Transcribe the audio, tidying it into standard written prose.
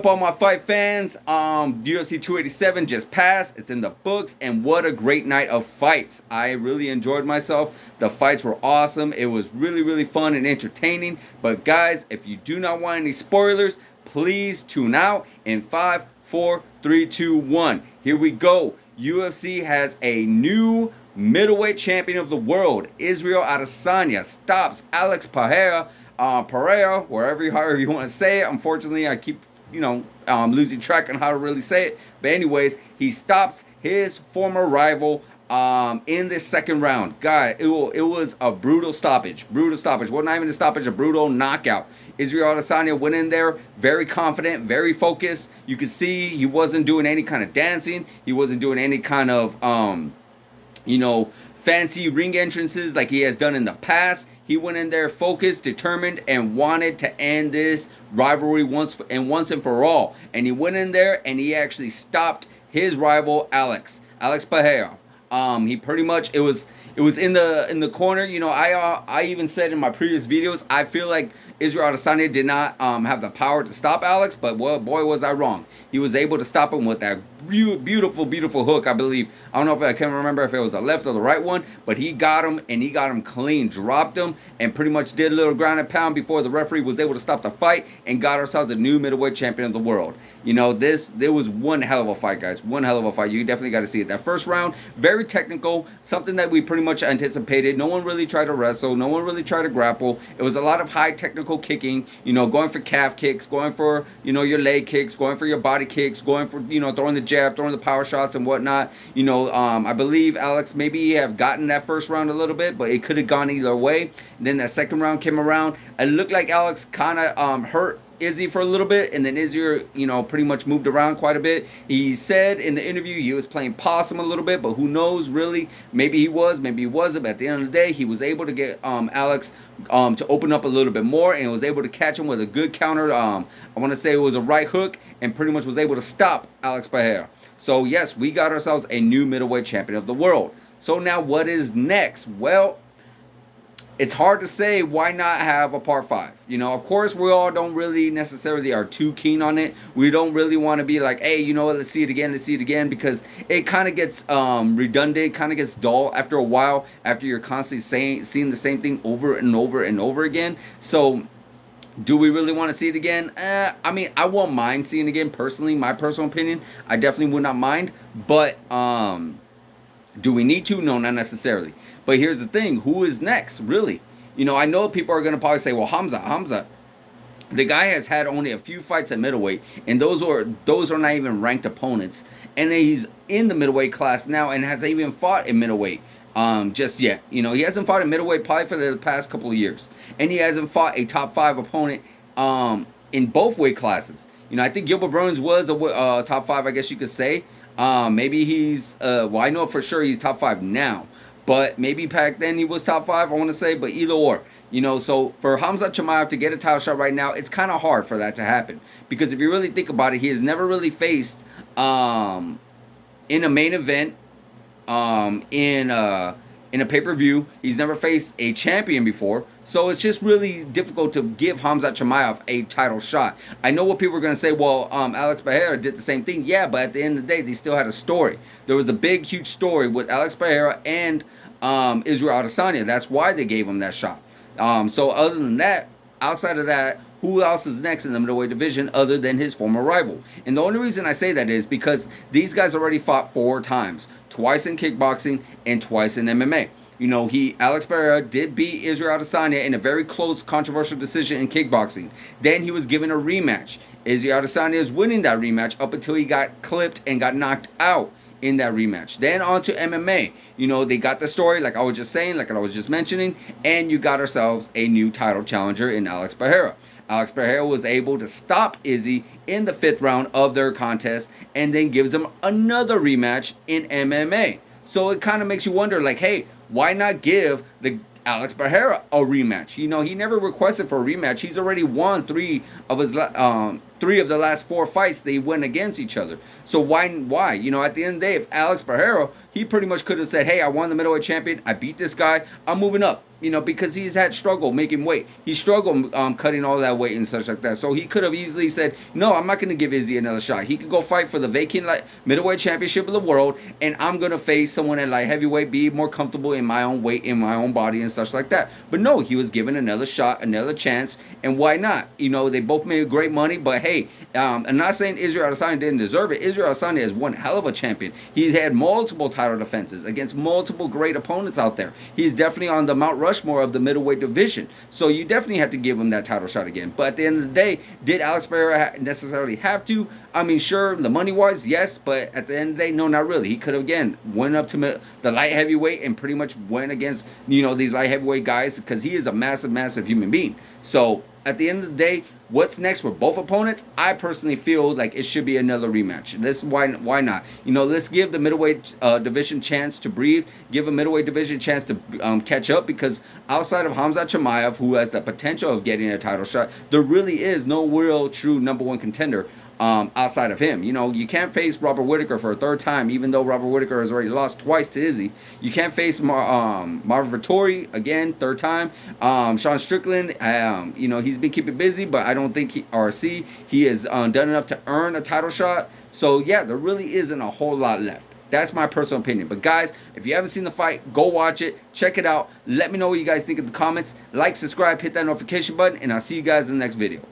up, all my fight fans? UFC 287 just passed. It's in the books, and what a great night of fights. I really enjoyed myself. The fights were awesome. It was really, really fun and entertaining. But guys, if you do not want any spoilers, please tune out in 5, 4, 3, 2, 1. Here we go. UFC has a new middleweight champion of the world. Israel Adesanya stops Alex Pereira, however you want to say it. Unfortunately, I keep losing track on how to really say it. But anyways, he stops his former rival in this second round. Guys, it was a brutal stoppage. Well, not even a stoppage, a brutal knockout. Israel Adesanya went in there very confident, very focused. You could see he wasn't doing any kind of dancing. He wasn't doing any kind of fancy ring entrances like he has done in the past. He went in there focused, determined, and wanted to end this rivalry once and for all. And he went in there and he actually stopped his rival Alex Pereira. He pretty much it was in the corner. I even said in my previous videos, I feel like Israel Adesanya did not have the power to stop Alex, but well, boy, was I wrong. He was able to stop him with that beautiful hook, I believe. I don't know if I can't remember if it was the left or the right one, but he got him, and he got him clean, dropped him, and pretty much did a little ground and pound before the referee was able to stop the fight, and got ourselves a new middleweight champion of the world. There was one hell of a fight, guys. One hell of a fight. You definitely got to see it. That first round, very technical, something that we pretty much anticipated. No one really tried to wrestle. No one really tried to grapple. It was a lot of high technical kicking, going for calf kicks, going for, your leg kicks, going for your body kicks, going for, throwing the jab, throwing the power shots and whatnot. I believe Alex maybe have gotten that first round a little bit, but it could have gone either way. And then that second round came around. It looked like Alex kind of hurt Izzy for a little bit, and then Izzy, pretty much moved around quite a bit. He said in the interview he was playing possum a little bit, but who knows, really? Maybe he was, maybe he wasn't. But at the end of the day, he was able to get Alex to open up a little bit more, and was able to catch him with a good counter. I want to say it was a right hook, and pretty much was able to stop Alex Pereira. So yes, we got ourselves a new middleweight champion of the world. So now what is next? Well, it's hard to say why not have a part 5. Of course, we all don't really necessarily are too keen on it. We don't really want to be like, hey, let's see it again, because it kind of gets redundant, kind of gets dull after a while, after you're constantly seeing the same thing over and over and over again. So do we really want to see it again? I won't mind seeing it again, personally, my personal opinion. I definitely would not mind, but do we need to? No, not necessarily. But here's the thing, who is next, really? I know people are going to probably say, well, Hamza. The guy has had only a few fights at middleweight, and those are not even ranked opponents. And he's in the middleweight class now and hasn't even fought in middleweight just yet. He hasn't fought in middleweight probably for the past couple of years. And he hasn't fought a top 5 opponent in both weight classes. I think Gilbert Burns was a top 5, I guess you could say. Maybe he's, I know for sure he's top 5 now. But maybe back then he was top 5, I want to say. But either or, so for Hamza Chimaev to get a title shot right now, it's kind of hard for that to happen. Because if you really think about it, he has never really faced in a main event, in a pay-per-view. He's never faced a champion before. So it's just really difficult to give Hamza Chimaev a title shot. I know what people are going to say, well, Alex Pereira did the same thing. Yeah, but at the end of the day, they still had a story. There was a big, huge story with Alex Pereira and Israel Adesanya. That's why they gave him that shot. So other than that, outside of that, who else is next in the middleweight division other than his former rival? And the only reason I say that is because these guys already fought 4 times. Twice in kickboxing and twice in MMA. Alex Pereira did beat Israel Adesanya in a very close, controversial decision in kickboxing. Then he was given a rematch. Israel Adesanya is winning that rematch up until he got clipped and got knocked out in that rematch. Then on to MMA. They got the story, like I was just saying, like I was just mentioning, and you got ourselves a new title challenger in Alex Pereira. Alex Pereira was able to stop Izzy in the 5th round of their contest, and then gives him another rematch in MMA. So it kind of makes you wonder, like, hey, why not give the Alex Pereira a rematch? He never requested for a rematch. He's already won 3 of the last 4 fights they went against each other. So why? At the end of the day, if Alex Pereira, he pretty much could have said, hey, I won the middleweight champion. I beat this guy. I'm moving up. You know, because he's had struggle making weight. He struggled cutting all that weight and such like that. So he could have easily said, no, I'm not going to give Izzy another shot. He could go fight for the vacant middleweight championship of the world, and I'm going to face someone at light heavyweight, be more comfortable in my own weight, in my own body, and such like that. But no, he was given another shot, another chance, and why not? You know, they both made great money, but hey, I'm not saying Israel Adesanya didn't deserve it. Israel Adesanya is one hell of a champion. He's had multiple title defenses against multiple great opponents out there. He's definitely on the Mount Rushmore of the middleweight division. So you definitely have to give him that title shot again. But at the end of the day, did Alex Pereira necessarily have to? I mean, sure, the money-wise, yes, but at the end of the day, no, not really. He could have, again, went up to the light heavyweight and pretty much went against, you know, these light heavyweight guys because he is a massive, massive human being. So at the end of the day, what's next for both opponents? I personally feel like it should be another rematch. This is why not? You know, let's give the middleweight division chance to breathe. Give a middleweight division chance to catch up, because outside of Hamza Chimaev, who has the potential of getting a title shot, there really is no real true number one contender outside of him. You know, you can't face Robert Whittaker for a third time, even though Robert Whittaker has already lost twice to Izzy. You can't face Marvin Vettori again, third time. Sean Strickland, you know, he's been keeping busy, but I don't think he has done enough to earn a title shot. So yeah, there really isn't a whole lot left. That's my personal opinion. But guys, if you haven't seen the fight, go watch it. Check it out. Let me know what you guys think in the comments. Like, subscribe, hit that notification button, and I'll see you guys in the next video.